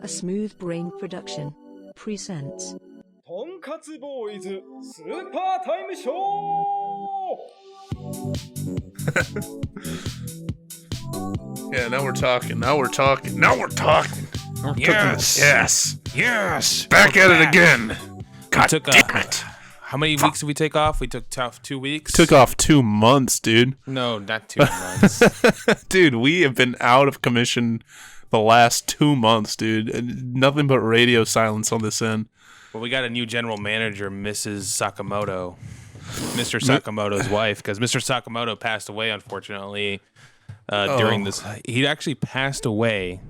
A Smooth Brain Production presents Tonkatsu Boys Super Time Show! Yeah, now we're talking. Yes. Back at it again. God damn it. How many weeks did we take off? We took 2 weeks. Took off 2 months, dude. No, not 2 months. Dude, we have been out of commission the last 2 months, dude. And nothing but radio silence on this end. Well, we got a new general manager, Mrs. Sakamoto. Mr. Sakamoto's wife, because Mr. Sakamoto passed away, unfortunately, during this. He actually passed away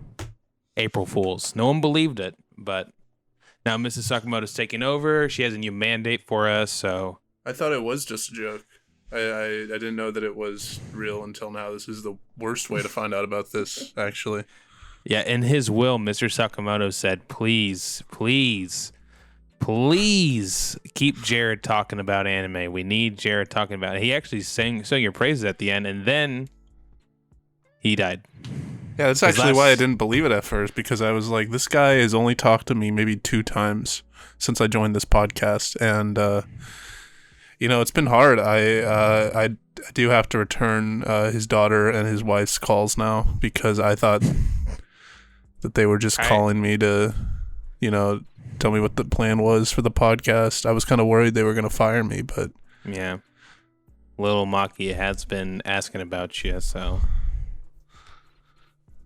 April Fool's. No one believed it, but now Mrs. Sakamoto's taking over. She has a new mandate for us, so... I thought it was just a joke. I didn't know that it was real until now. This is the worst way to find out about this, actually. Yeah, in his will, Mr. Sakamoto said, please keep Jared talking about anime. We need Jared talking about it. He actually sang your praises at the end, and then he died. Yeah, that's actually why I didn't believe it at first, because I was like, this guy has only talked to me maybe 2 times since I joined this podcast, and it's been hard. I do have to return his daughter and his wife's calls now, because I thought that they were just calling me to, tell me what the plan was for the podcast. I was kind of worried they were going to fire me, but... Yeah. Little Maki has been asking about you, so...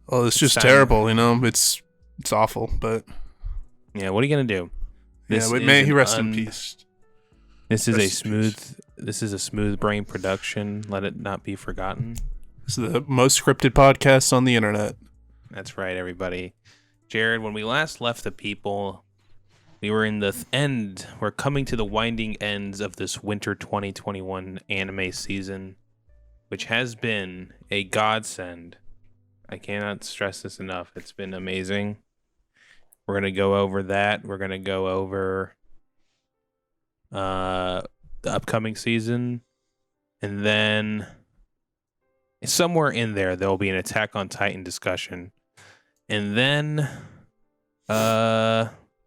Well, it's just terrible, It's awful, but... Yeah, what are you going to do? May he rest in peace. This is a smooth brain production. Let it not be forgotten. This is the most scripted podcast on the internet. That's right, everybody. Jared, when we last left the people... We were in the end. We're coming to the winding ends of this winter 2021 anime season, which has been a godsend. I cannot stress this enough. It's been amazing. We're going to go over that. We're going to go over the upcoming season. And then somewhere in there will be an Attack on Titan discussion. And then...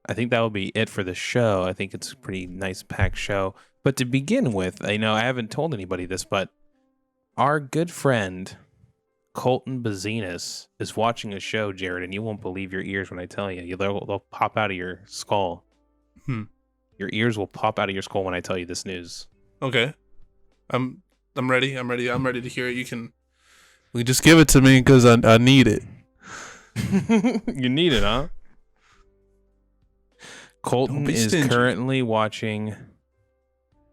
I think that will be it for the show. I think it's a pretty nice packed show. But to begin with, I haven't told anybody this, but our good friend Colton Bazinas is watching a show, Jared, and you won't believe your ears when I tell you. They'll pop out of your skull. Your ears will pop out of your skull when I tell you this news. Okay. I'm ready. I'm ready to hear it. You just give it to me because I need it. You need it, huh? Colton is currently watching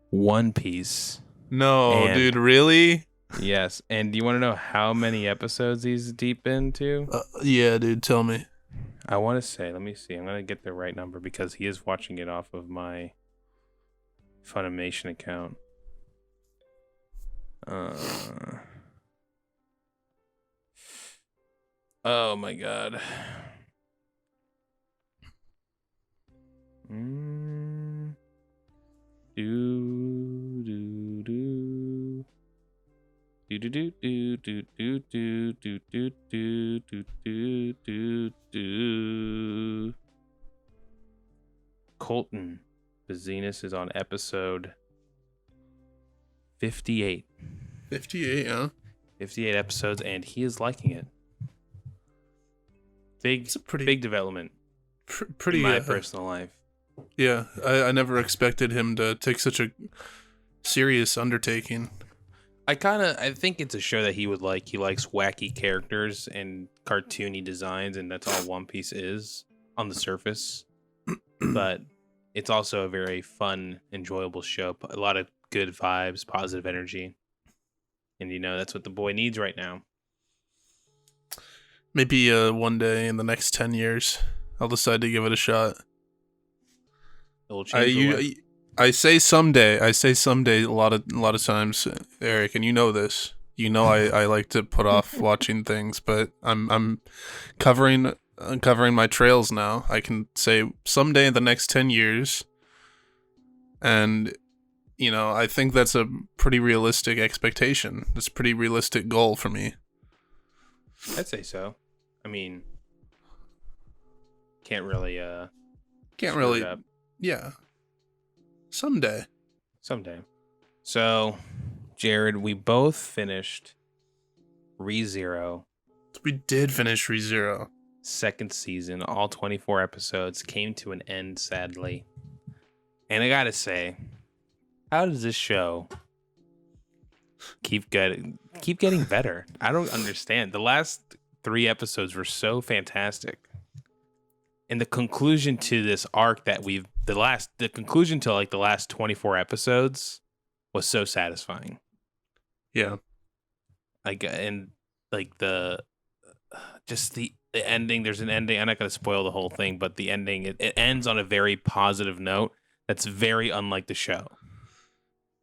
One Piece. No, dude, really? Yes. And do you want to know how many episodes he's deep into? Yeah, dude, tell me. I want to say, let me see. I'm going to get the right number because he is watching it off of my Funimation account. Oh my god. Colton Bazinas is on episode 58. 58, huh? 58 episodes, and he is liking it. It's a big development. Pretty in my personal life. Yeah, I never expected him to take such a serious undertaking. I think it's a show that he would like. He likes wacky characters and cartoony designs, and that's all One Piece is on the surface. But it's also a very fun, enjoyable show. A lot of good vibes, positive energy. And that's what the boy needs right now. Maybe one day in the next 10 years, I'll decide to give it a shot. I say someday a lot of times, Eric, and you know this. I like to put off watching things, but I'm uncovering my trails now. I can say someday in the next 10 years, and I think that's a pretty realistic expectation. That's a pretty realistic goal for me. I'd say so. can't really Can't screw really. it up. Yeah. Someday. So, Jared, we both finished ReZero. We did finish ReZero. Second season, all 24 episodes came to an end, sadly. And I gotta say, how does this show keep getting better? I don't understand. The last 3 episodes were so fantastic. And the conclusion to this arc that the conclusion to like the last 24 episodes was so satisfying. Yeah. Like, and like the ending, there's an ending. I'm not going to spoil the whole thing, but the ending, it ends on a very positive note that's very unlike the show.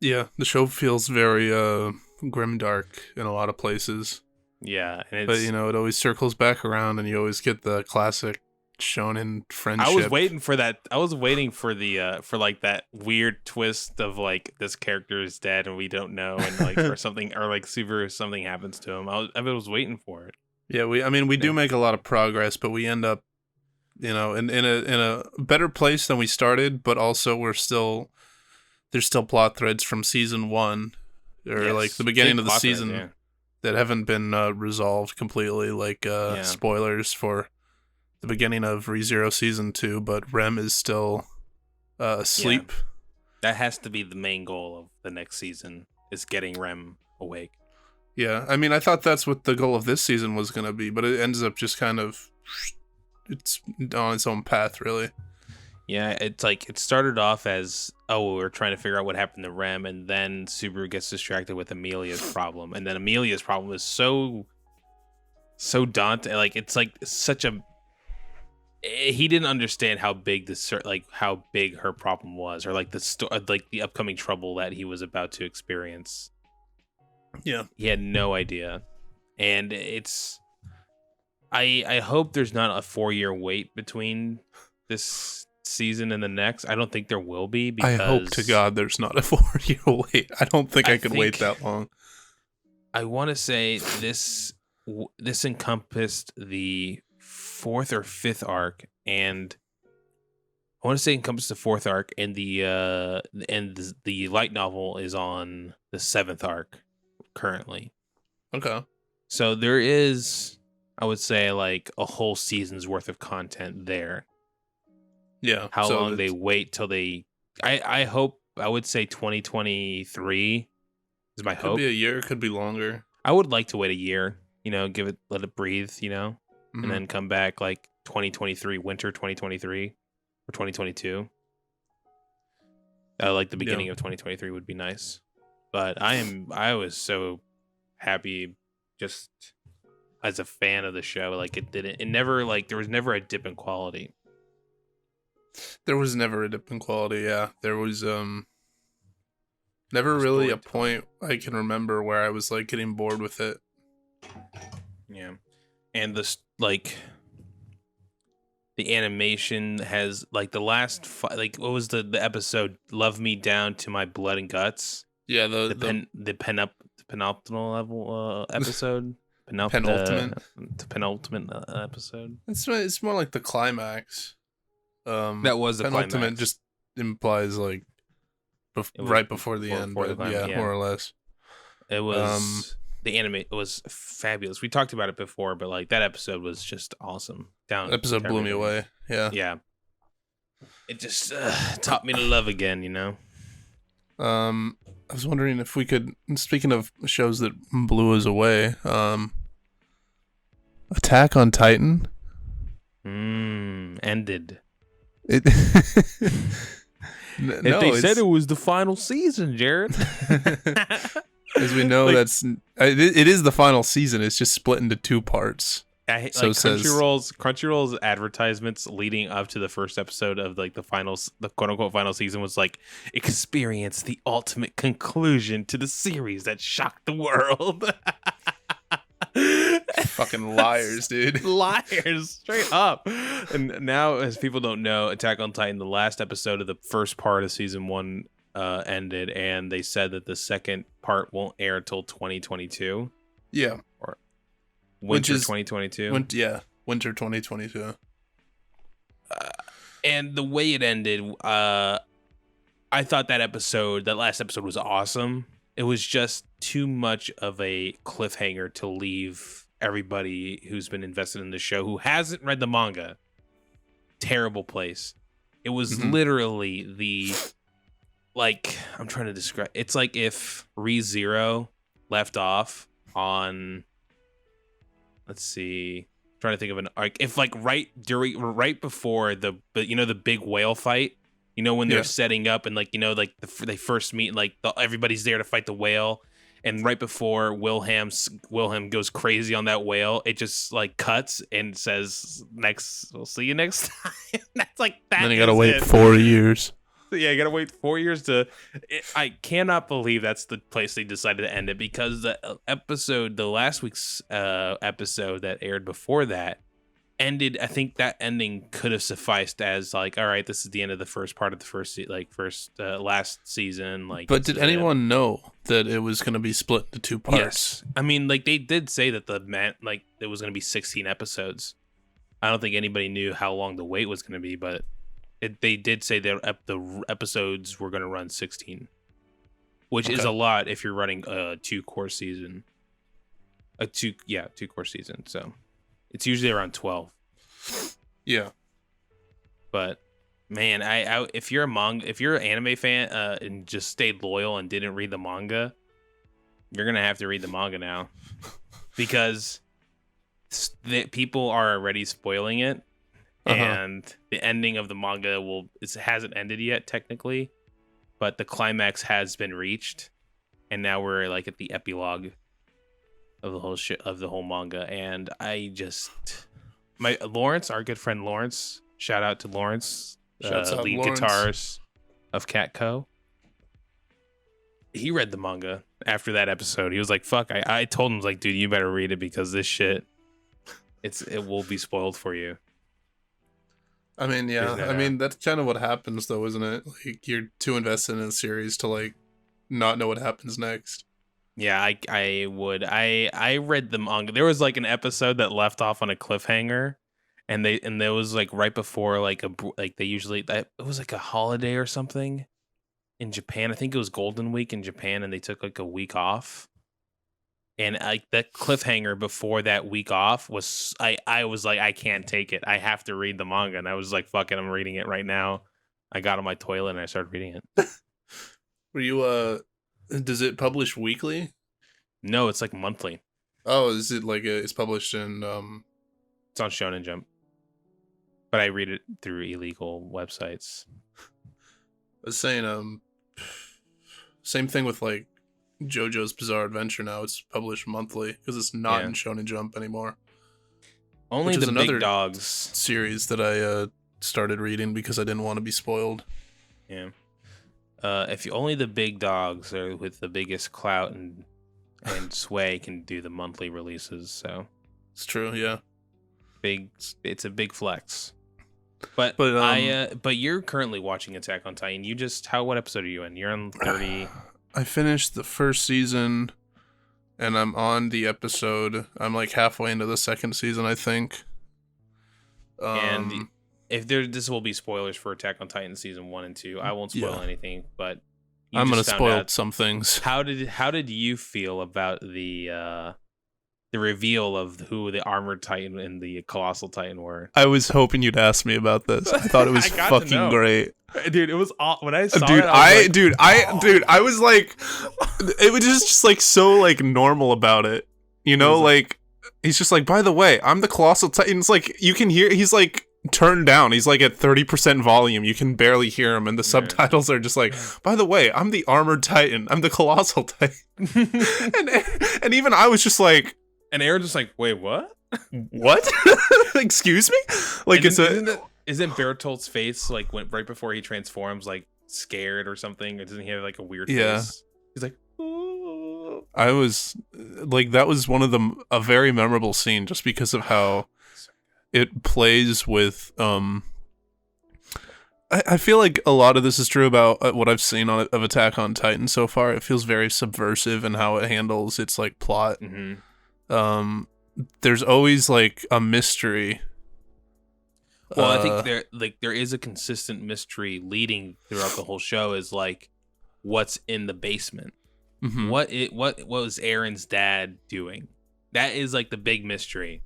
Yeah, the show feels very grimdark in a lot of places. Yeah, and but it always circles back around, and you always get the classic shonen friendship. I was waiting for that. I was waiting for the for like that weird twist of like this character is dead and we don't know, and like or something, or like something happens to him. I was waiting for it. Yeah, we do make a lot of progress, but we end up, in a better place than we started. But also, there's still plot threads from season 1, or like the beginning of the season that haven't been resolved completely. Like spoilers for the beginning of ReZero season 2, but Rem is still asleep. Yeah. That has to be the main goal of the next season, is getting Rem awake. Yeah, I mean, I thought that's what the goal of this season was going to be, but it ends up just kind of, it's on its own path, really. Yeah, it's like, it started off as, we're trying to figure out what happened to Rem, and then Subaru gets distracted with Amelia's problem, and then Amelia's problem is so daunting, like, it's like such a, he didn't understand how big how big her problem was, or like the upcoming trouble that he was about to experience. Yeah, he had no idea, and it's. I hope there's not a 4-year wait between this season and the next. I don't think there will be. Because I hope to God there's not a 4-year wait. I don't think I could wait that long. I want to say this encompassed the 4th or 5th arc, and I want to say encompassed the 4th arc, and the light novel is on the 7th arc currently. Okay. So there is, I would say, like a whole season's worth of content there. Yeah. How long they wait till they, I hope, I would say 2023 is my hope. Could be a year, could be longer. I would like to wait a year, let it breathe, Mm-hmm. and then come back like 2023, winter 2023 or 2022. Like the beginning of 2023 would be nice. But I was so happy just as a fan of the show. Like it never, like there was never a dip in quality. There was never a dip in quality, yeah. There was never really a point I can remember where I was like getting bored with it. Yeah. And the animation has like the last what was the episode Love Me Down to My Blood and Guts? Yeah, the penultimate level episode. Penultimate episode. It's more like the climax. That was the penultimate climax. Just implies like right before the end. Before the climax, yeah, more or less. It was it was fabulous. We talked about it before, but like that episode was just awesome. Episode blew me away. Yeah. Yeah. It just taught me to love again, I was wondering if we could, speaking of shows that blew us away, Attack on Titan. Ended. They said it was the final season, Jared. As we know, it is the final season. It's just split into 2 parts. Crunchyroll's advertisements leading up to the first episode of like the quote unquote final season was like, experience the ultimate conclusion to the series that shocked the world. Fucking liars, dude. Liars, straight up. And now, as people don't know, Attack on Titan, the last episode of the first part of season 1 ended, and they said that the second part won't air until 2022. Yeah. Winter 2022. Winter 2022. And the way it ended, I thought that last episode was awesome. It was just too much of a cliffhanger to leave everybody who's been invested in the show who hasn't read the manga. Terrible place. It was literally I'm trying to describe. It's like if Re:Zero left off on, let's see, I'm trying to think of an arc. If like right before the big whale fight, when they're setting up and they first meet, and everybody's there to fight the whale. And right before Wilhelm goes crazy on that whale, it just like cuts and says, we'll see you next time. That's like that. Then you gotta wait 4 years. Yeah, you gotta wait 4 years I cannot believe that's the place they decided to end it, because the last week's episode that aired before that ended. I think that ending could have sufficed as like, all right, this is the end of the first part of the last season. But did anyone know that it was going to be split into 2 parts? Yes, I mean, they did say that it was going to be 16 episodes. I don't think anybody knew how long the wait was going to be, but they did say that the episodes were going to run 16, which is a lot if you're running a 2-course season. A 2-course season. So it's usually around 12. Yeah. But man, if you're an anime fan and just stayed loyal and didn't read the manga, you're gonna have to read the manga now, because people are already spoiling it, and the ending of the manga hasn't ended yet technically, but the climax has been reached, and now we're like at the epilogue of the whole manga, and Lawrence, our good friend Lawrence, shout out to Lawrence, lead guitarist of Catco. He read the manga after that episode. He was like, "Fuck!" I told him, like, "Dude, you better read it, because this shit, it will be spoiled for you." I mean, yeah. I mean, that's kind of what happens, though, isn't it? Like, you're too invested in a series to like not know what happens next. Yeah, I would. I read the manga. There was like an episode that left off on a cliffhanger, and there was like right before it was like a holiday or something in Japan. I think it was Golden Week in Japan, and they took like a week off. And like that cliffhanger before that week off was, I was like, I can't take it. I have to read the manga, and I was like, fuck it, I'm reading it right now. I got on my toilet and I started reading it. Were you does it publish weekly? No, it's like monthly. Oh, is it like it's published in It's on Shonen Jump. But I read it through illegal websites. I was saying same thing with like JoJo's Bizarre Adventure now. It's published monthly because it's not in Shonen Jump anymore. Only the big dogs series that I started reading because I didn't want to be spoiled. Yeah. Only the big dogs are with the biggest clout and sway can do the monthly releases, so it's true. Yeah, it's a big flex. But you're currently watching Attack on Titan. What episode are you in? You're on 30. I finished the first season, and I'm on the episode. I'm like halfway into the second season, I think. And this will be spoilers for Attack on Titan season 1 and 2. I won't spoil anything, but I'm gonna spoil some things. How did you feel about the reveal of who the Armored Titan and the Colossal Titan were? I was hoping you'd ask me about this. I thought it was fucking great, dude. It was when I saw it. I was like, it was just like so like normal about it, like he's just like, by the way, I'm the Colossal Titan. It's like you can hear he's like turned down. He's like at 30% volume. You can barely hear him, and the subtitles are just like, by the way, I'm the Armored Titan. I'm the Colossal Titan. and even I was just like, and Aaron's just like, wait, what? What? Excuse me? Like, isn't Bertolt's face like went right before he transforms, like scared or something? Or doesn't he have like a weird face? He's like, oh. I was like, that was a very memorable scene just because of how it plays with I feel like a lot of this is true about what I've seen of Attack on Titan so far. It feels very subversive in how it handles its like plot. Mm-hmm. There's always like a mystery. Well, I think there is a consistent mystery leading throughout the whole show is like what's in the basement. Mhm. What was Aaron's dad doing? That is like the big mystery.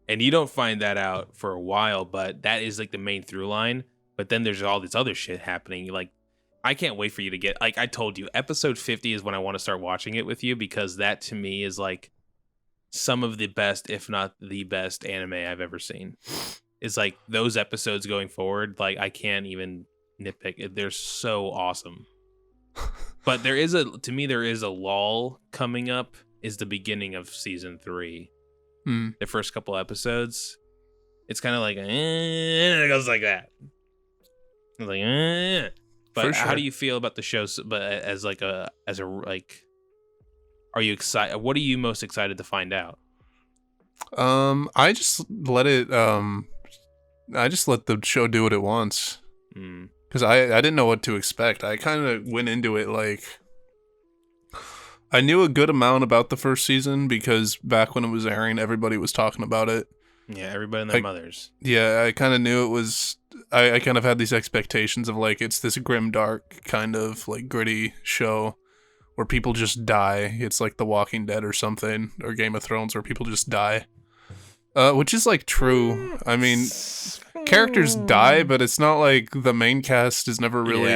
And you don't find that out for a while, but that is like the main through line. But then there's all this other shit happening. Like, I can't wait for you to get, like I told you, episode 50 is when I want to start watching it with you, because that to me is like some of the best, if not the best anime I've ever seen. It's like those episodes going forward, like I can't even nitpick it. They're so awesome. But there is a lull coming up, is the beginning of season 3. The first couple episodes, it's kind of like, it goes like that. It's like, But how do you feel about the show? But as are you excited? What are you most excited to find out? I just let it. I just let the show do what it wants. Because I didn't know what to expect. I kind of went into it like I knew a good amount about the first season because back when it was airing, everybody was talking about it. Yeah, everybody and their mothers. Yeah, I kind of knew it was. I kind of had these expectations of like it's this grim, dark kind of like gritty show where people just die. It's like The Walking Dead or something, or Game of Thrones, where people just die. Which is like true. I mean, characters die, but it's not like the main cast is never really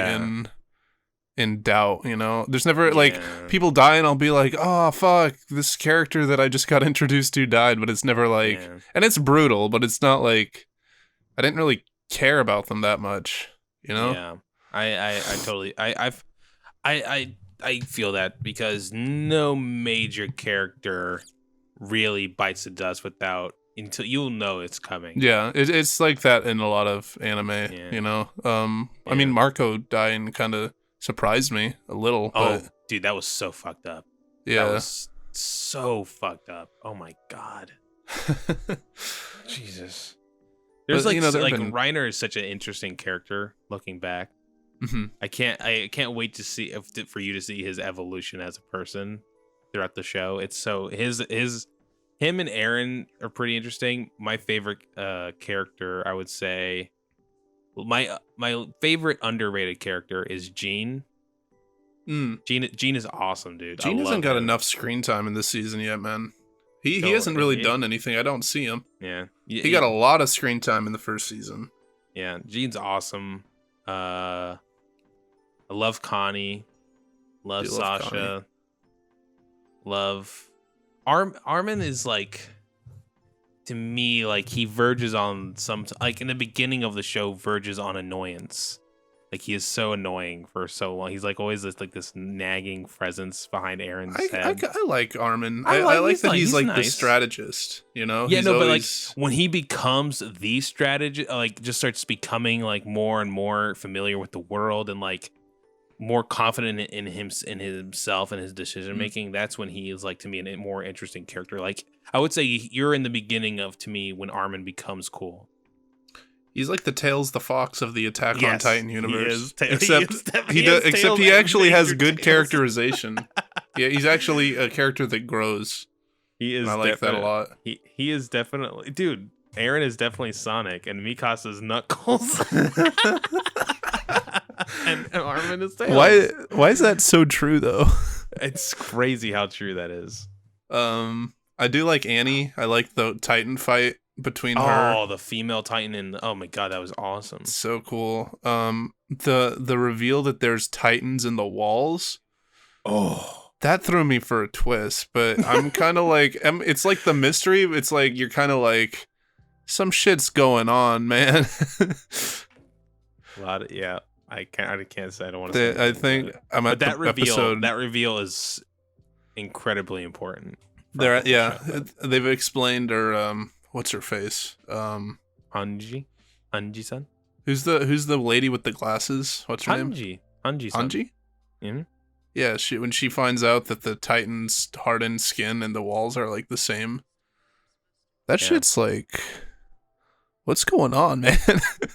in doubt, you know? There's never like people die and I'll be like, oh fuck, this character that I just got introduced to died, but it's never like and it's brutal, but it's not like I didn't really care about them that much, you know? Yeah. I totally I feel that because no major character really bites the dust without until you'll know it's coming. Yeah, it's like that in a lot of anime, you know. I mean, Marco dying kind of surprised me a little. Oh, but dude, that was so fucked up. Yeah, that was so fucked up. Oh my god, Jesus. There's but, Reiner is such an interesting character. Looking back, I can't wait to see for you to see his evolution as a person throughout the show. It's so him and Aaron are pretty interesting. My favorite character, I would say, my favorite underrated character is Gene. Gene is awesome, dude. Gene hasn't got enough screen time in this season yet, man. He hasn't really done anything. I don't see him. Yeah, he got a lot of screen time in the first season. Yeah, Gene's awesome. I love Connie. Love Sasha. Love Armin is like, to me, like he verges on like in the beginning of the show, verges on annoyance. Like he is so annoying for so long. He's like always this nagging presence behind Aaron's head. I like Armin. I like that he's like nice. The strategist, you know? Yeah, but like when he becomes the strategist, like just starts becoming like more and more familiar with the world and like more confident in himself and his decision making, that's when he is like to me a more interesting character. Like I would say you're in the beginning of, to me, when Armin becomes cool. He's like the Tails the Fox of the Attack on Titan universe. Except he actually has good characterization. Yeah, he's actually a character that grows. He is. And I like that a lot. He is definitely, dude. Aaron is definitely Sonic, and Mikasa's Knuckles. and Armin is Tails. Why is that so true though? It's crazy how true that is. I do like Annie. I like the Titan fight between her. Oh, the female Titan, and oh my god, that was awesome. So cool. The reveal that there's Titans in the walls. Oh, that threw me for a twist. But I'm kind of like, it's like the mystery. It's like you're kind of like, some shit's going on, man. A lot of I can't say. I don't want to say. I think I'm at that the reveal. episode. That reveal is incredibly important. They've explained her. What's her face? Anji-san. Who's the lady with the glasses? What's her name? Anji-san. Anji? Mm-hmm. Yeah, when she finds out that the Titan's hardened skin and the walls are like the same. That shit's like, what's going on, man?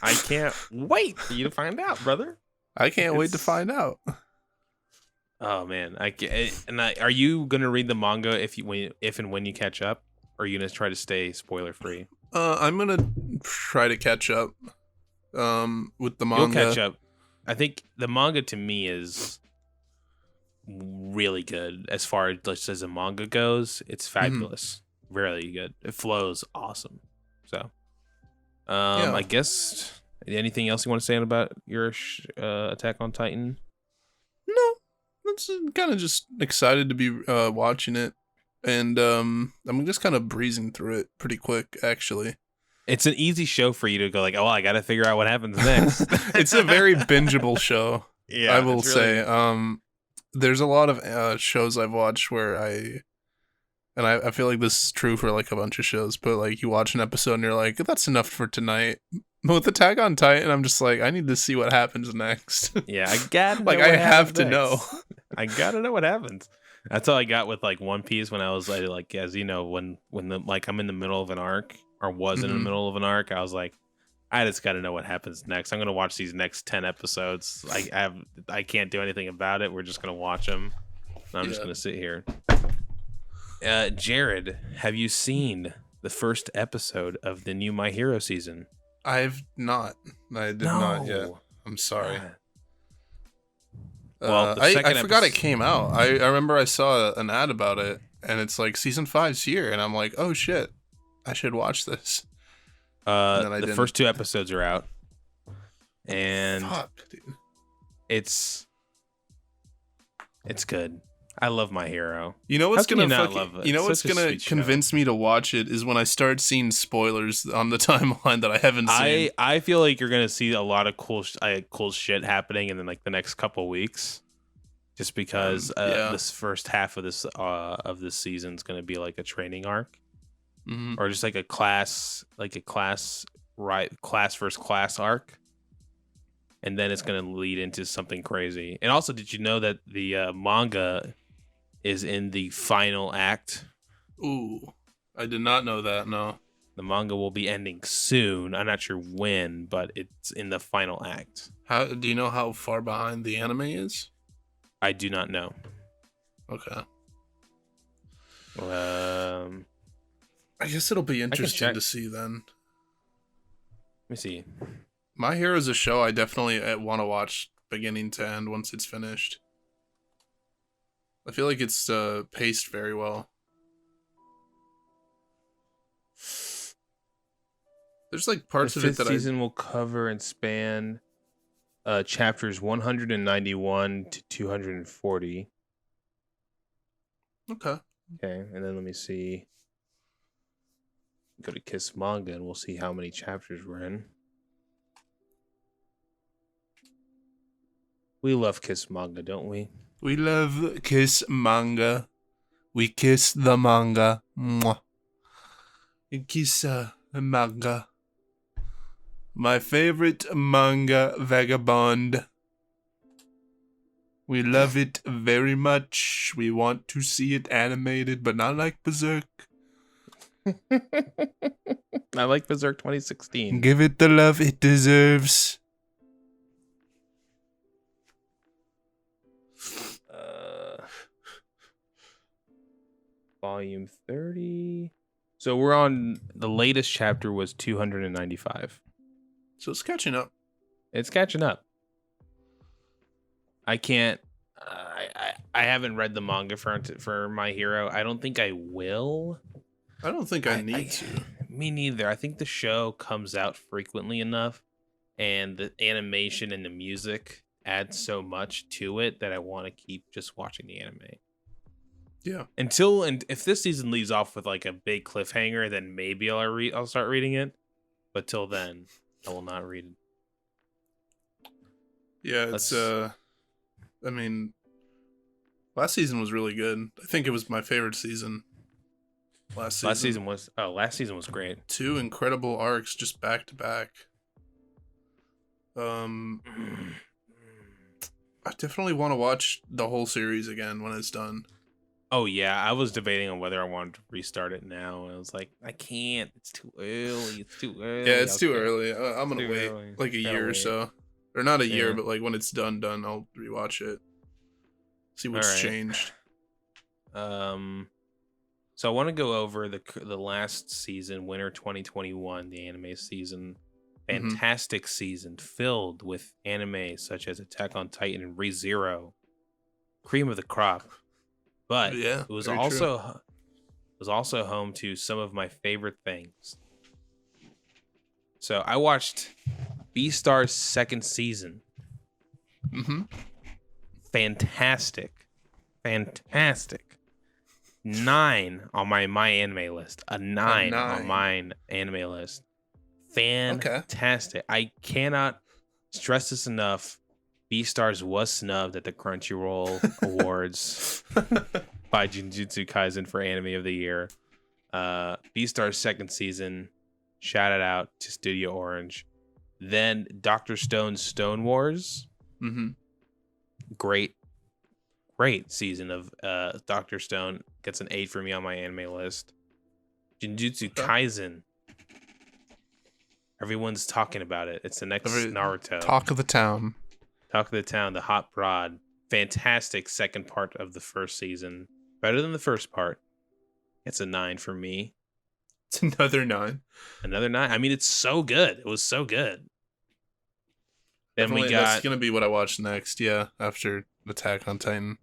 I can't wait for you to find out, brother. I can't wait to find out. Oh man, are you gonna read the manga if and when you catch up? Or are you gonna try to stay spoiler free? I'm gonna try to catch up. With the manga. You'll catch up. I think the manga to me is really good as far as the manga goes. It's fabulous, really good. It flows awesome. So, I guess anything else you want to say about your Attack on Titan? No, that's kind of just excited to be watching it, and I'm just kind of breezing through it pretty quick, actually. It's an easy show for you to go like, oh, I got to figure out what happens next. It's a very bingeable show. Yeah, I will say. There's a lot of shows I've watched where I feel like this is true for like a bunch of shows, but like you watch an episode and you're like, that's enough for tonight. But with Attack on Titan, I'm just like, I need to see what happens next. Yeah, I got like I have to know. I gotta know what happens. That's all I got with like One Piece when I was like, as you know, when the like I'm in the middle of an arc or was in the middle of an arc, I was like, I just got to know what happens next. I'm gonna watch these next 10 episodes. I can't do anything about it. We're just gonna watch them. I'm just gonna sit here. Jared, have you seen the first episode of the new My Hero season? I've not. I did not yet. I'm sorry. Well, I forgot it came out. I remember I saw an ad about it, and it's like season 5's here, and I'm like, oh shit, I should watch this. The first 2 episodes are out, and fuck, dude. It's good. I love My Hero. You know what's gonna love it? You know what's gonna convince me to watch it is when I start seeing spoilers on the timeline that I haven't seen. I feel like you're gonna see a lot of cool shit happening in like the next couple weeks, just because this first half of this season is gonna be like a training arc, or just like a class versus class arc. And then it's going to lead into something crazy. And also, did you know that the manga is in the final act? Ooh, I did not know that, no. The manga will be ending soon. I'm not sure when, but it's in the final act. How do you know how far behind the anime is? I do not know. Okay. I guess it'll be interesting to see then. Let me see. My Hero is a show I definitely want to watch beginning to end once it's finished. I feel like it's paced very well. There's like parts of it that the season will cover and span chapters 191 to 240. Okay. Okay, and then let me see. Go to Kiss Manga and we'll see how many chapters we're in. We love Kiss Manga, don't we? We love Kiss Manga. We kiss the manga. Mwah. We kiss the manga. My favorite manga vagabond. We love it very much. We want to see it animated, but not like Berserk. I like Berserk 2016. Give it the love it deserves. Volume 30. So we're on the latest chapter was 295. So it's catching up. It's catching up. I can't. I haven't read the manga for My Hero. I don't think I will. I don't think I need to. Me neither. I think the show comes out frequently enough, and the animation and the music add so much to it that I want to keep just watching the anime. Yeah. And if this season leaves off with like a big cliffhanger, then maybe I'll start reading it. But till then, I will not read it. Yeah, it's I mean, last season was really good. I think it was my favorite season. Last season was great. 2 incredible arcs just back to back. I definitely want to watch the whole series again when it's done. Oh yeah, I was debating on whether I wanted to restart it now. I was like, I can't. It's too early. Yeah, it's too early. I'm gonna wait like a year or so, or not a year, but like when it's done, I'll rewatch it. See what's changed. So I want to go over the last season, winter 2021, the anime season. Fantastic season filled with anime such as Attack on Titan and Re:Zero, cream of the crop. But Yeah, it was very also true. was also home to some of my favorite things. So I watched Beastar's second season. Fantastic. 9 on my anime list. A 9 on my anime list. Fantastic. I cannot stress this enough. Beastars was snubbed at the Crunchyroll Awards by Jujutsu Kaisen for Anime of the Year. Beastar's second season, shout it out to Studio Orange. Then Dr. Stone's Stone Wars. Great season of Dr. Stone. Gets an 8 for me on my anime list. Jujutsu Kaisen. Everyone's talking about it. It's the next Naruto. Talk of the town. Talk of the town, the hot broad. Fantastic second part of the first season. Better than the first part. It's a 9 for me. It's another 9. Another 9. I mean, it's so good. It was so good. Then Definitely, we got... That's going to be what I watch next, yeah, after Attack on Titan.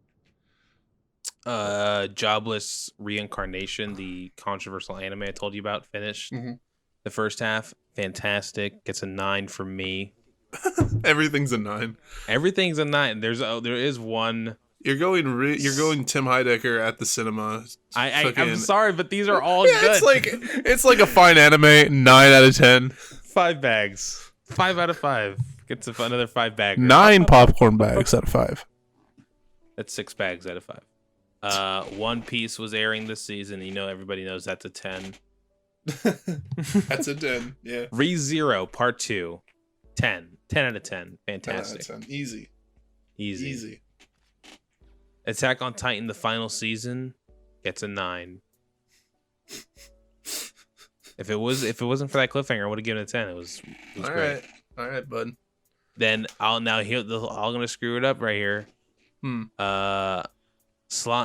Jobless Reincarnation, the controversial anime I told you about, finished. The first half, fantastic. Gets a 9 from me. Everything's a 9. Everything's a 9. There is one. You're going Tim Heidecker at the cinema. I'm sorry, but these are all yeah, good. It's like a fine anime. 9 out of 10. 5 bags. 5 out of 5. Gets another 5 bag. 9 popcorn bags out of 5. That's 6 bags out of 5. One Piece was airing this season. You know, everybody knows that's a 10. That's a 10. Yeah. Re:Zero Part 2. 10. 10 out of 10. Fantastic. 10 out of 10. Easy. Attack on Titan, the final season, gets a 9. If it wasn't for that cliffhanger, I would have given it a 10. It was great. All right, bud. Then I'm gonna screw it up right here.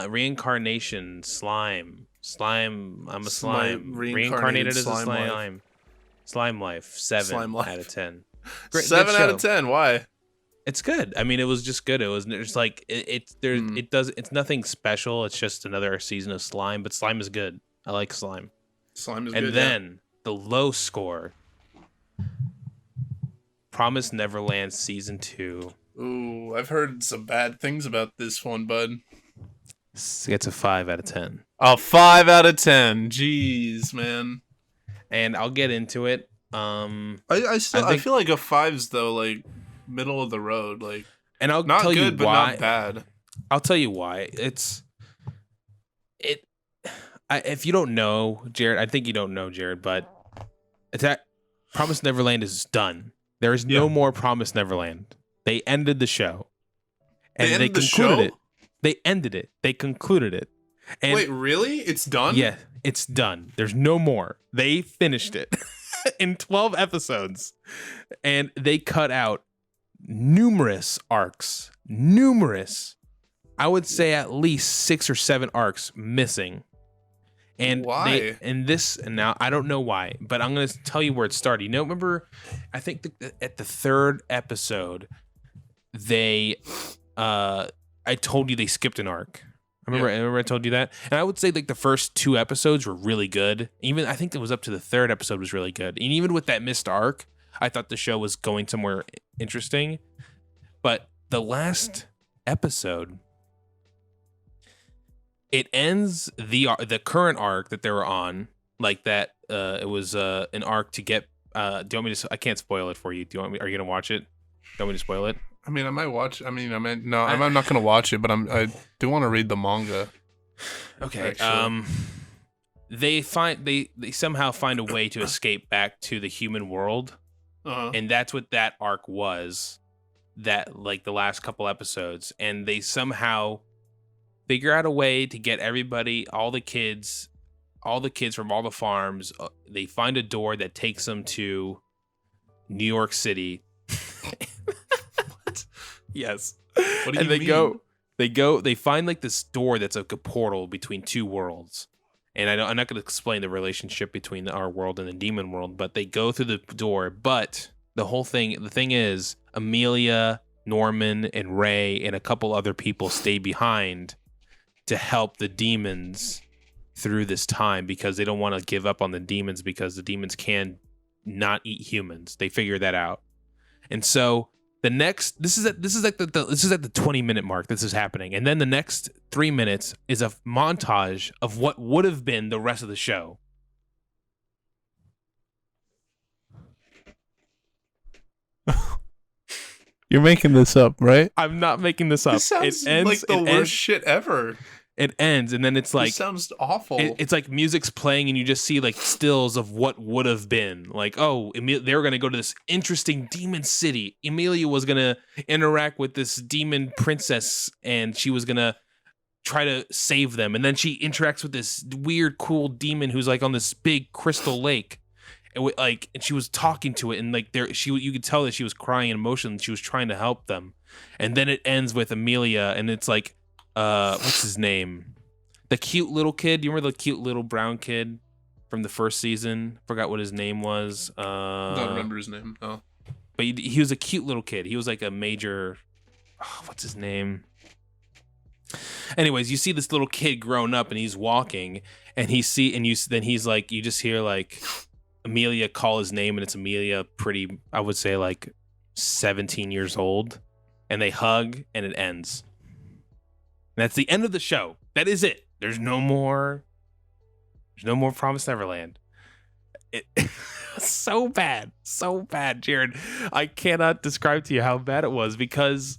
Reincarnation, slime. I'm a slime. Reincarnated as a slime. Slime life. 7 out of 10. Great, 7 out of 10. Why? It's good. I mean, it was just good. It was just like it's nothing special. It's just another season of slime, but slime is good. I like slime. Slime is good. And then the low score. Promised Neverland season 2. Ooh, I've heard some bad things about this one, bud. Gets a 5 out of 10. Oh, 5 out of 10. Jeez, man. And I'll get into it. I feel like a 5's though, like middle of the road, like, and I'll not tell good, you but why. not bad. I'll tell you why. If you don't know, Jared, I think you don't know, Jared, but Promised Neverland is done. There is no more Promised Neverland. They ended the show. And they concluded it. They ended it. They concluded it. And wait, really? It's done? Yeah, it's done. There's no more. They finished it in 12 episodes. And they cut out numerous arcs. I would say at least 6 or 7 arcs missing. And why? Now I don't know why, but I'm gonna tell you where it started. You know, remember? I think at the 3rd episode, I told you they skipped an arc. I remember I told you that, and I would say like the first 2 episodes were really good. Even I think it was up to the 3rd episode was really good, and even with that missed arc, I thought the show was going somewhere interesting. But the last episode, it ends the current arc that they were on, like that. It was an arc to get. Do you want me to? I can't spoil it for you. Do you want me? Are you gonna watch it? Do you want me to spoil it? I mean, I might watch. I mean, no, I'm not gonna watch it, but I do want to read the manga. Okay. Actually. They somehow find a way to escape back to the human world, and that's what that arc was. That like the last couple episodes, and they somehow figure out a way to get everybody, all the kids from all the farms. They find a door that takes them to New York City. What? Yes. What do you mean? They find like this door that's like a portal between 2 worlds. and I'm not going to explain the relationship between our world and the demon world, but they go through the door. But the thing is, Amelia, Norman, and Ray, and a couple other people stay behind to help the demons through this time because they don't want to give up on the demons because the demons can not eat humans. They figure that out, and so this is at the 20-minute mark. This is happening, and then the next 3 minutes is a montage of what would have been the rest of the show. You're making this up, right? I'm not making this up. This sounds like the worst shit ever. It ends, and then it's like... This sounds awful. It's like music's playing, and you just see, like, stills of what would have been. Like, oh, they were going to go to this interesting demon city. Emilia was going to interact with this demon princess, and she was going to try to save them. And then she interacts with this weird, cool demon who's, like, on this big crystal lake. And, and she was talking to it, and, like, you could tell that she was crying in emotion, and she was trying to help them. And then it ends with Amelia, and it's like... what's his name? The cute little kid. Do you remember the cute little brown kid from the first season? Forgot what his name was. Don't remember his name. No. But he was a cute little kid. He was like a major. What's his name? Anyways, you see this little kid grown up, and he's walking, and then he's like, you just hear like Amelia call his name, and it's Amelia, pretty, I would say like 17 years old, and they hug, and it ends. That's the end of the show. That is it. There's no more Promised Neverland. So bad, Jared. I cannot describe to you how bad it was because,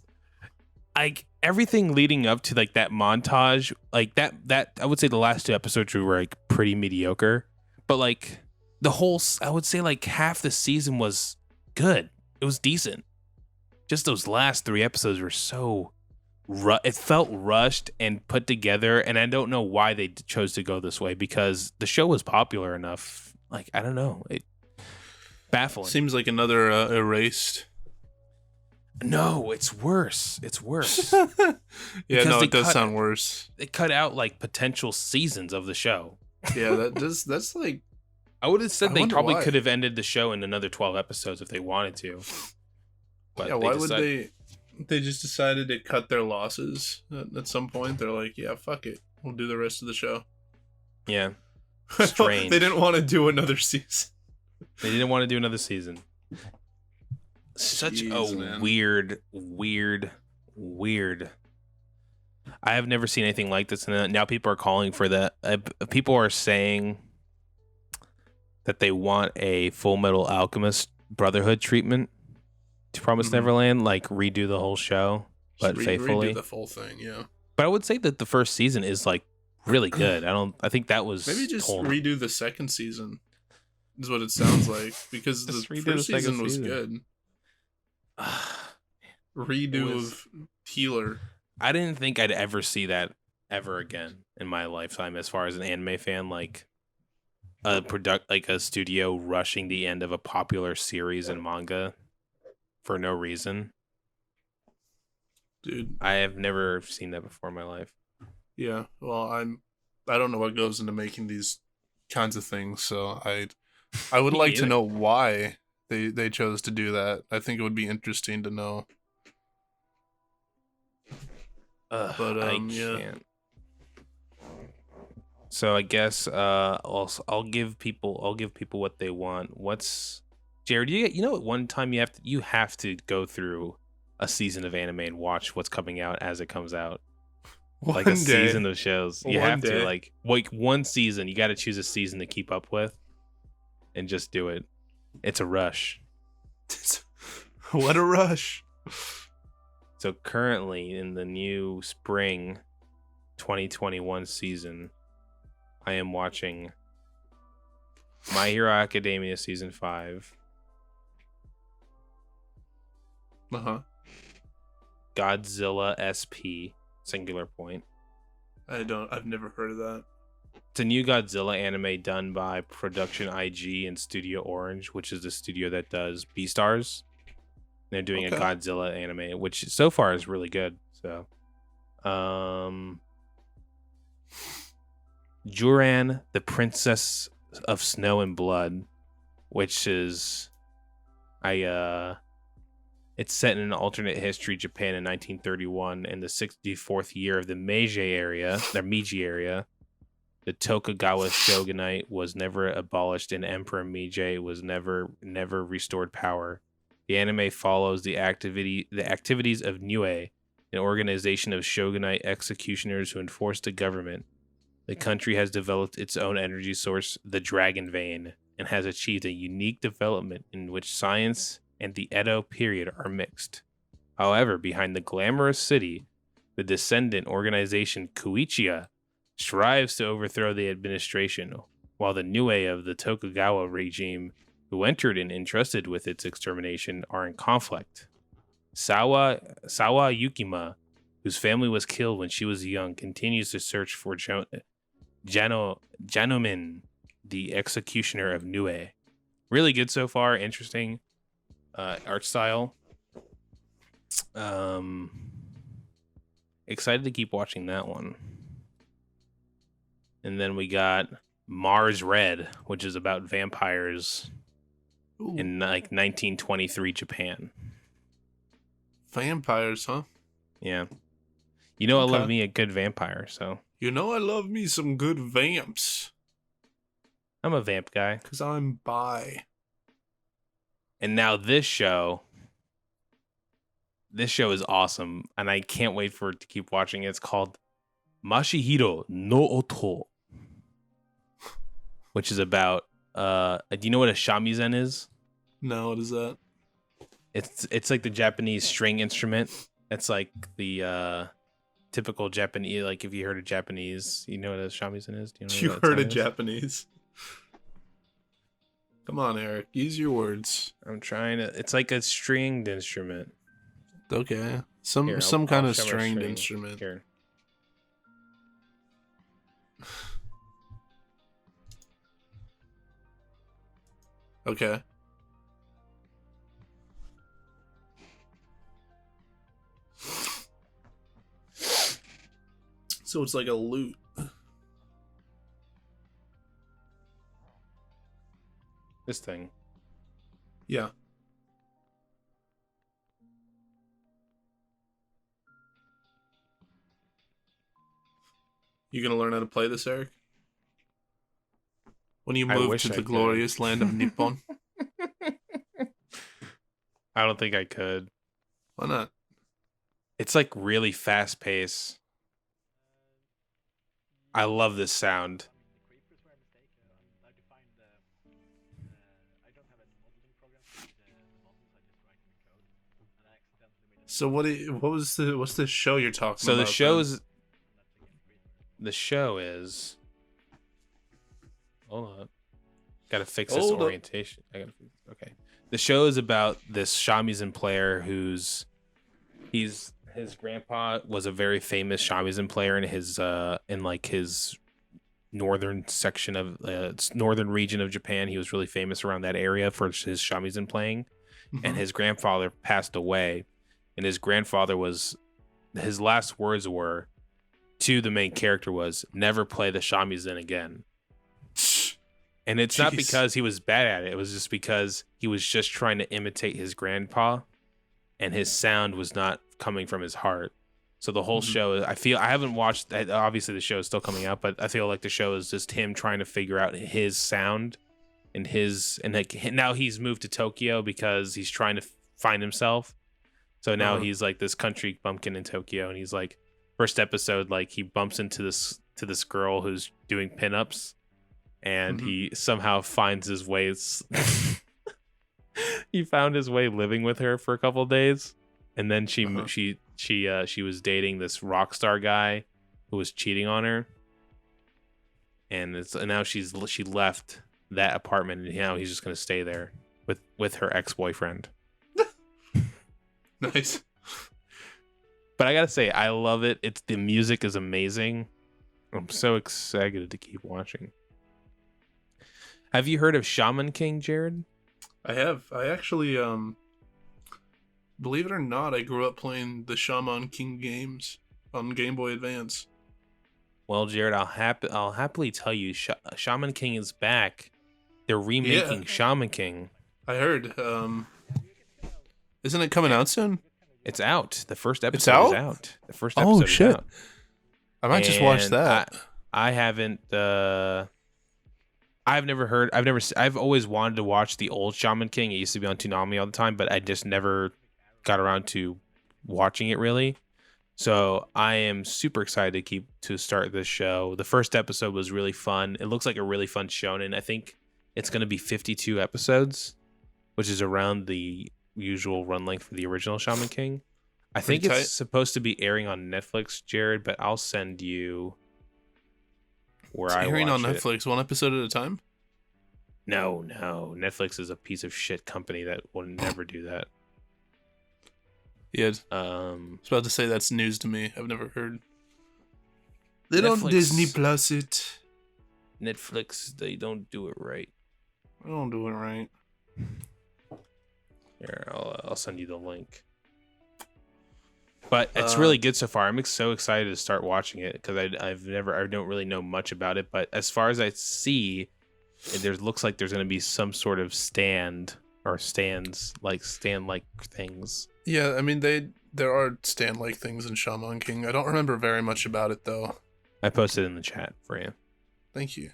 like, everything leading up to like that montage, like that I would say the last 2 episodes were like pretty mediocre, but like the whole, I would say like half the season was good. It was decent. Just those last 3 episodes were so. It felt rushed and put together, and I don't know why they chose to go this way because the show was popular enough. Like, I don't know. Baffling. Seems like another Erased. No, it's worse. It's worse. Yeah, no, it does sound worse. They cut out like potential seasons of the show. Yeah, that's like. I would have said they probably could have ended the show in another 12 episodes if they wanted to. But yeah, why would they? They just decided to cut their losses at some point. They're like, yeah, fuck it. We'll do the rest of the show. Yeah. Strange. They didn't want to do another season. Such a weird. I have never seen anything like this. And now people are calling for that. People are saying that they want a Full Metal Alchemist Brotherhood treatment. Promised Neverland, like redo the whole show, but faithfully. Redo the full thing, yeah. But I would say that the first season is like really good. I think that was maybe just redo the second season. Is what it sounds like because the first season was good. Redo of Healer. I didn't think I'd ever see that ever again in my lifetime. As far as an anime fan, like a studio rushing the end of a popular series and manga. For no reason. Dude, I have never seen that before in my life. Yeah, well, I don't know what goes into making these kinds of things, so I would like to know why they chose to do that. I think it would be interesting to know. But I yeah. can't. So I guess I'll give people what they want. Jared, you know, at one time you have to go through a season of anime and watch what's coming out as it comes out. Like a season of shows. You have to like one season. You got to choose a season to keep up with, and just do it. It's a rush. What a rush! So currently in the new spring 2021 season, I am watching My Hero Academia season 5. Godzilla SP singular point. I've never heard of that. It's a new Godzilla anime done by Production IG and Studio Orange, which is the studio that does Beastars. They're doing a Godzilla anime, which so far is really good. So, Juran, the Princess of Snow and Blood, which is it's set in an alternate history Japan in 1931 in the 64th year of the Meiji area. The Tokugawa shogunate was never abolished, and Emperor Meiji was never restored power. The anime follows the activities of Niue, an organization of shogunate executioners who enforce the government. The country has developed its own energy source, the Dragon Vein, and has achieved a unique development in which science and the Edo period are mixed. However, behind the glamorous city, the descendant organization Kuichiya strives to overthrow the administration, while the Niue of the Tokugawa regime, who entered and entrusted with its extermination, are in conflict. Sawa Yukima, whose family was killed when she was young, continues to search for Janomin, the executioner of Niue. Really good so far. Interesting art style. Excited to keep watching that one. And then we got Mars Red, which is about vampires in like 1923 Japan. Vampires, huh? Yeah. You know, I love me a good vampire, so. You know, I love me some good vamps. I'm a vamp guy. Because I'm bi. And now this show is awesome, and I can't wait for it to keep watching. It's called Mashihiro no Oto, which is about, do you know what a shamisen is? No, what is that? It's like the Japanese string instrument. It's like the typical Japanese, like if you heard of Japanese, you know what a shamisen is? Do you know what heard of Japanese? Come on, Eric. Use your words. I'm trying to. It's like a stringed instrument. Okay. Some kind of stringed instrument. Here. Okay. So it's like a lute. This thing. Yeah. You gonna learn how to play this, Eric? When you move to the glorious land of Nippon? I don't think I could. Why not? It's like really fast paced. I love this sound. So what's the show you're talking about? So the show is hold up. Gotta fix this orientation. Okay. The show is about this shamisen player his grandpa was a very famous shamisen player in his northern section of northern region of Japan. He was really famous around that area for his shamisen playing. Mm-hmm. And his grandfather passed away. And his grandfather his last words were to the main character was, never play the shamisen again. And it's not because he was bad at it. It was just because he was just trying to imitate his grandpa, and his sound was not coming from his heart. So the whole show, I haven't watched, obviously the show is still coming out, but I feel like the show is just him trying to figure out his sound and now he's moved to Tokyo because he's trying to find himself. So now he's like this country bumpkin in Tokyo, and he's like, first episode, like he bumps into this girl who's doing pinups, and he somehow finds his way. He found his way living with her for a couple of days, and then she was dating this rock star guy who was cheating on her, and now she left that apartment, and now he's just gonna stay there with her ex-boyfriend. Nice. But I gotta say, I love it. The music is amazing. I'm so excited to keep watching. Have you heard of Shaman King, Jared? I have. I actually, believe it or not, I grew up playing the Shaman King games on Game Boy Advance. Well, Jared, I'll happily tell you, Shaman King is back. They're remaking Shaman King. I heard. Isn't it coming out soon? It's out. The first episode is out. The first episode is out. I might just watch that. I haven't. I've always wanted to watch the old Shaman King. It used to be on Toonami all the time, but I just never got around to watching it really. So I am super excited to start this show. The first episode was really fun. It looks like a really fun shonen. I think it's going to be 52 episodes, which is around the usual run length for the original Shaman King. I think it's supposed to be airing on Netflix, Jared, but I'll send you where I watch it. Airing on Netflix, one episode at a time? No. Netflix is a piece of shit company that will never do that. Yeah. I was about to say that's news to me. I've never heard. They Netflix, don't Disney Plus it. Netflix, they don't do it right. I don't do it right. Here, I'll send you the link. But it's really good so far. I'm so excited to start watching it because I don't really know much about it. But as far as I see, looks like there's going to be some sort of stand like things. Yeah, I mean there are stand-like things in Shaman King. I don't remember very much about it though. I posted in the chat for you. Thank you.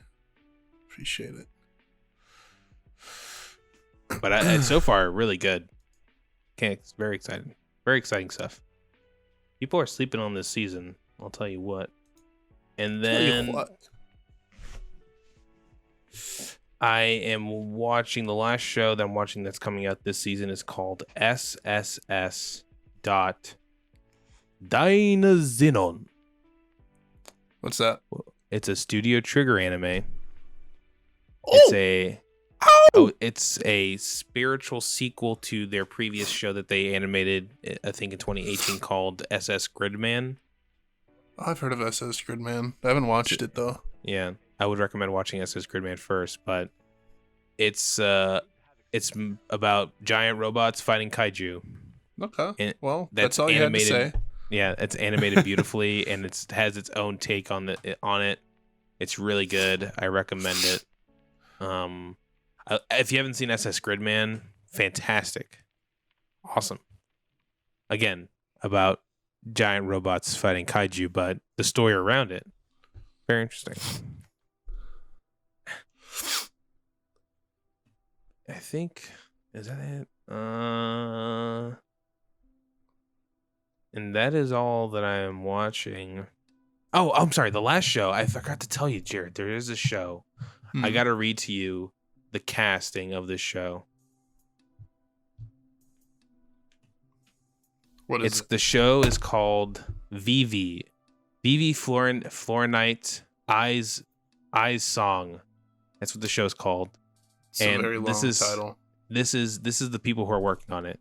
Appreciate it. But so far, really good. It's very exciting. Very exciting stuff. People are sleeping on this season. I'll tell you what. And then I am watching the last show that I'm watching that's coming out this season is called SSS. Dynazenon. What's that? It's a Studio Trigger anime. Oh! It's a spiritual sequel to their previous show that they animated, I think in 2018, called SS Gridman. I've heard of SS Gridman. I haven't watched it though. Yeah, I would recommend watching SS Gridman first, but it's about giant robots fighting kaiju. Okay. Well, that's all you had to say. Yeah, it's animated beautifully, and it has its own take on it. It's really good. I recommend it. If you haven't seen SS Gridman, fantastic, awesome. Again, about giant robots fighting kaiju, but the story around it, very interesting. I think, is that it? And that is all that I am watching. Oh, I'm sorry. The last show, I forgot to tell you, Jared, there is a show. I got to read to you the casting of this show. What is it? The show is called Vivi. Vivi Florinite Eyes Song. That's what the show's called. It's a very long title. This is the people who are working on it.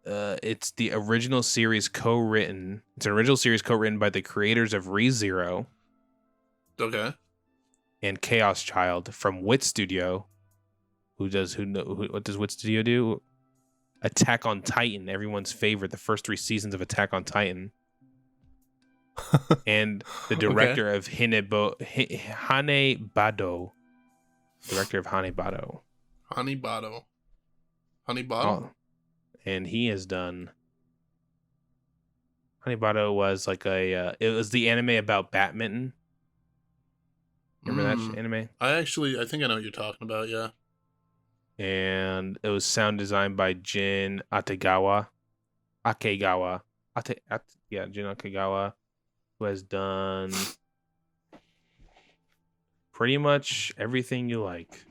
It's the original series co-written. It's an original series co-written by the creators of ReZero. Okay. And Chaos Child from Wit Studio. What does Wit Studio do? Attack on Titan, everyone's favorite. The first 3 seasons of Attack on Titan. And the director of Hanebado. Director of Hanebado. Hanebado. Oh. And he has done. Hanebado was like it was the anime about badminton. Remember that anime? I think I know what you're talking about, yeah. And it was sound designed by Jin Akegawa. Jin Akegawa, who has done pretty much everything you like.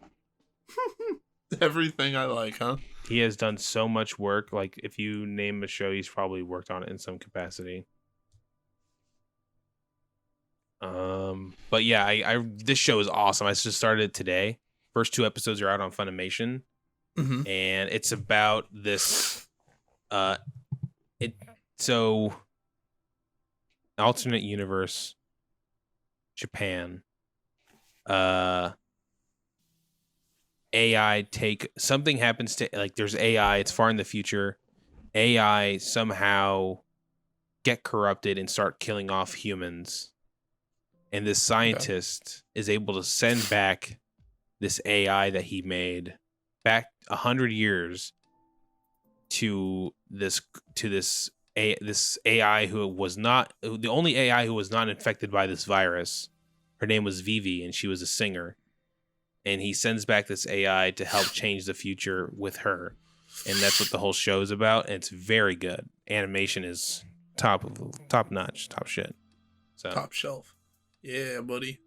Everything I like, huh? He has done so much work. Like, if you name a show, he's probably worked on it in some capacity. But yeah, this show is awesome. I just started it today. First 2 episodes are out on Funimation, and it's about this. So alternate universe, Japan. AI something happens to, like, there's AI. It's far in the future. AI somehow get corrupted and start killing off humans. And this scientist is able to send back this AI that he made back 100 years to this AI who was not the only AI who was not infected by this virus. Her name was Vivi, and she was a singer. And he sends back this AI to help change the future with her. And that's what the whole show is about. And it's very good. Animation is top notch, top shit. So Top shelf. Yeah, buddy.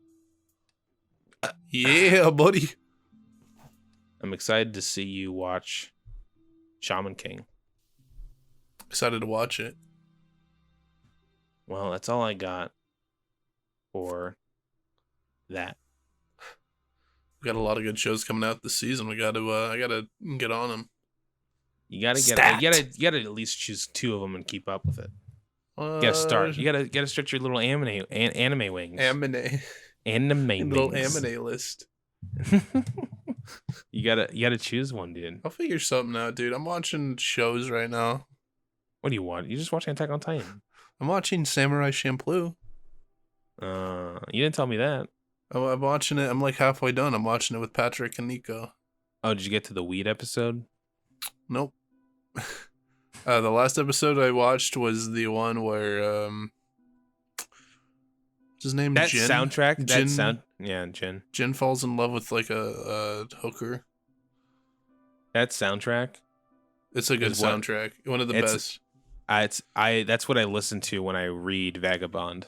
Yeah, buddy. I'm excited to see you watch Shaman King. Excited to watch it. Well, that's all I got for that. We got a lot of good shows coming out this season. We got to I got to get on them. You gotta at least choose 2 of them and keep up with it. You gotta start. You gotta stretch your little anime wings. Anime little wings. anime list. You gotta choose one, dude. I'll figure something out, dude. I'm watching shows right now. What do you want? You just watching Attack on Titan. I'm watching Samurai Champloo. You didn't tell me that. Oh, I'm watching it. I'm like halfway done. I'm watching it with Patrick and Nico. Oh, did you get to the weed episode? Nope. The last episode I watched was the one where what's his name? That Jin? soundtrack. Jin, Jin. Jin falls in love with like a hooker. That soundtrack. It's a good soundtrack. One of the best. That's what I listen to when I read Vagabond.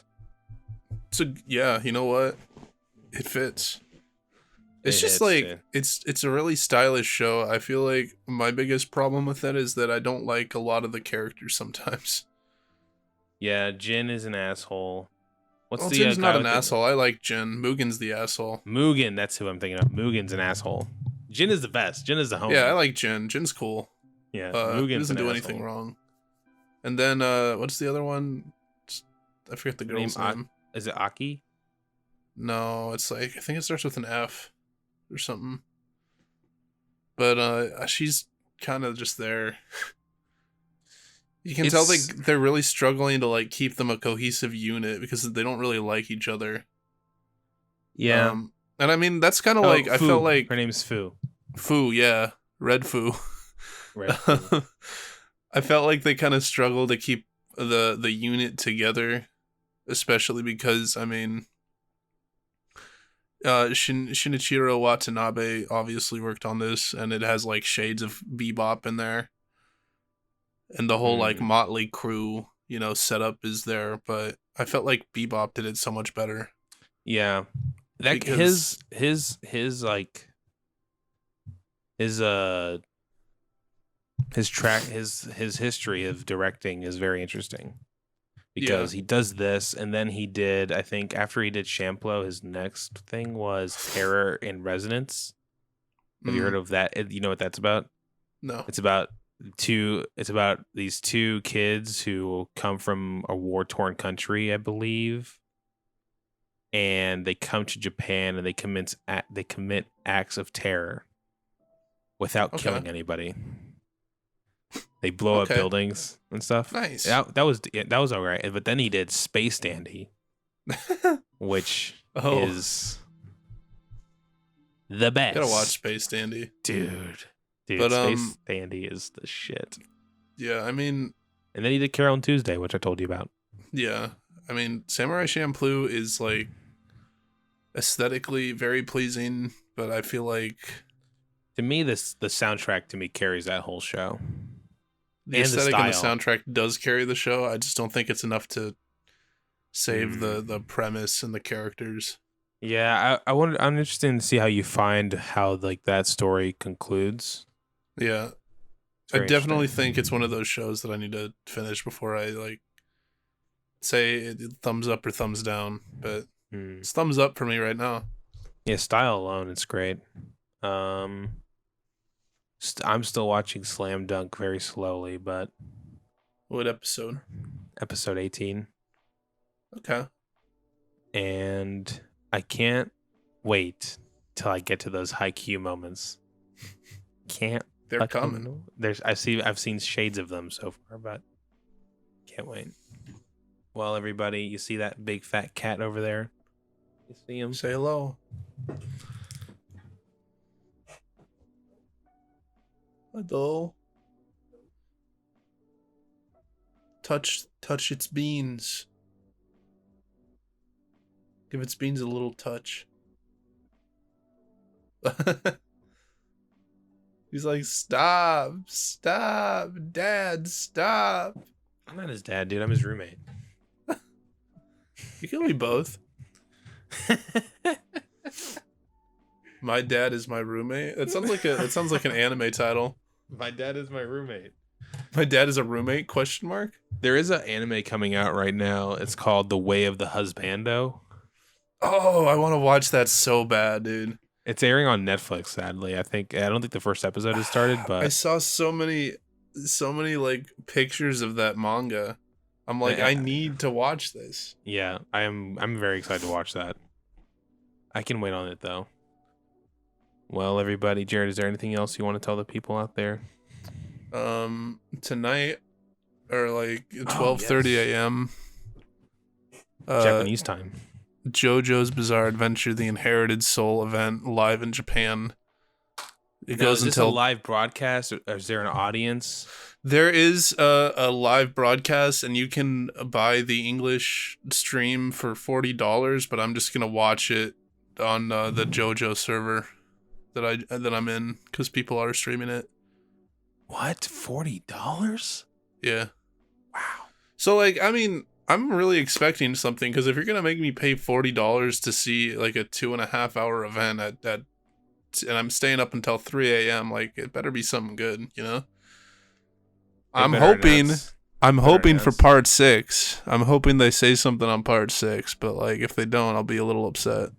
Yeah, you know what? It fits. It's It just hits, like dude. it's a really stylish show. I feel like my biggest problem with it is that I don't like a lot of the characters sometimes. Yeah, Jin is an asshole. What's Well, the Jin's guy not an with the- asshole. I like Jin. Mugen's the asshole. Mugen, that's who I'm thinking of. Mugen's an asshole. Jin is the best. Jin is the homie. Yeah, I like Jin. Jin's cool. Yeah, He Mugen's doesn't an do asshole. anything wrong. And then what's the other one? I forget the girl's name. Is it Aki? No, it's like I think it starts with an F or something. But she's kind of just there. You can tell they're really struggling to like keep them a cohesive unit because they don't really like each other. Yeah. And I mean that's kind of like I felt like her name's Fu. Fu, yeah, Red Fu. Red Fu. I felt like they kind of struggled to keep the unit together, especially because I mean, Shinichiro Watanabe obviously worked on this, and it has like shades of Bebop in there, and the whole like motley crew, setup is there. But I felt like Bebop did it so much better. Yeah, that Because- his history of directing is very interesting because he does this, and then he did, I think after he did Shamplo, his next thing was Terror in Resonance. Have you heard of that? You know what that's about? No. It's about these 2 kids who come from a war-torn country, I believe. And they come to Japan and they commit acts of terror without killing anybody. They blow up buildings and stuff. Nice. That was all right. But then he did Space Dandy, which is the best. Gotta watch Space Dandy, dude. But, Space Dandy is the shit. Yeah, I mean, and then he did Carol and Tuesday, which I told you about. Yeah, I mean, Samurai Champloo is like aesthetically very pleasing, but I feel like to me, the soundtrack to me carries that whole show. The aesthetic and the soundtrack does carry the show. I just don't think it's enough to save the premise and the characters. Yeah, I'm interested to see how you find how like that story concludes. Yeah, I definitely think it's one of those shows that I need to finish before I like say thumbs up or thumbs down. But it's thumbs up for me right now. Yeah, style alone, it's great. I'm still watching Slam Dunk very slowly, but what episode? Episode 18. Okay. And I can't wait till I get to those Haikyuu moments. They're coming. I've seen shades of them so far, but can't wait. Well, everybody, you see that big fat cat over there? You see him? Say hello. Hello. Touch its beans. Give its beans a little touch. He's like, stop, Dad, stop. I'm not his dad, dude. I'm his roommate. You can be both. My dad is my roommate. That sounds like an anime title. My dad is my roommate. My dad is a roommate? Question mark. There is an anime coming out right now. It's called The Way of the Husbando. Oh, I want to watch that so bad, dude. It's airing on Netflix, sadly. I don't think the first episode has started, but I saw so many like pictures of that manga. I'm like, I need to watch this. Yeah, I'm very excited to watch that. I can wait on it though. Well, everybody, Jared, is there anything else you want to tell the people out there? Tonight or like 12:30 a.m. Japanese time. JoJo's Bizarre Adventure: The Inherited Soul event live in Japan. It goes is this until a live broadcast, or is there an audience? There is a live broadcast, and you can buy the English stream for $40. But I'm just gonna watch it on the JoJo server that I'm in because people are streaming it. What? $40? Yeah. Wow. So like, I mean, I'm really expecting something because if you're gonna make me pay $40 to see like a 2.5 hour event and I'm staying up until 3 a.m., like it better be something good, you know. I'm hoping for part 6. I'm hoping they say something on part 6, but like if they don't, I'll be a little upset.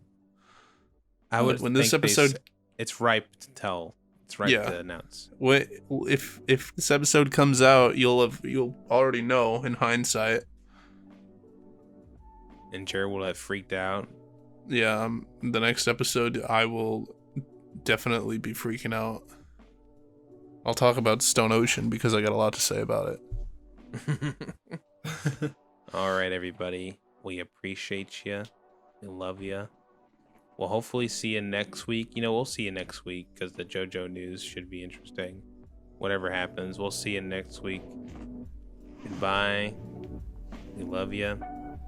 I would when this episode, it's ripe to tell. It's ripe to announce. If this episode comes out, you'll already know in hindsight. And Jared will have freaked out. Yeah, the next episode, I will definitely be freaking out. I'll talk about Stone Ocean because I got a lot to say about it. All right, everybody. We appreciate you. We love you. We'll hopefully see you next week. We'll see you next week because the JoJo news should be interesting. Whatever happens, we'll see you next week. Goodbye. We love you.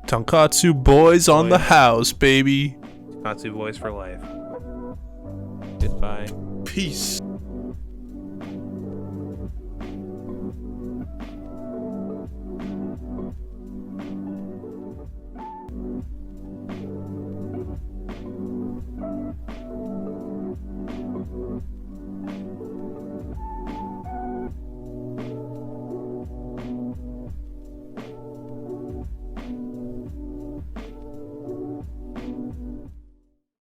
Tonkatsu boys on the house, baby. Tonkatsu boys for life. Goodbye. Peace.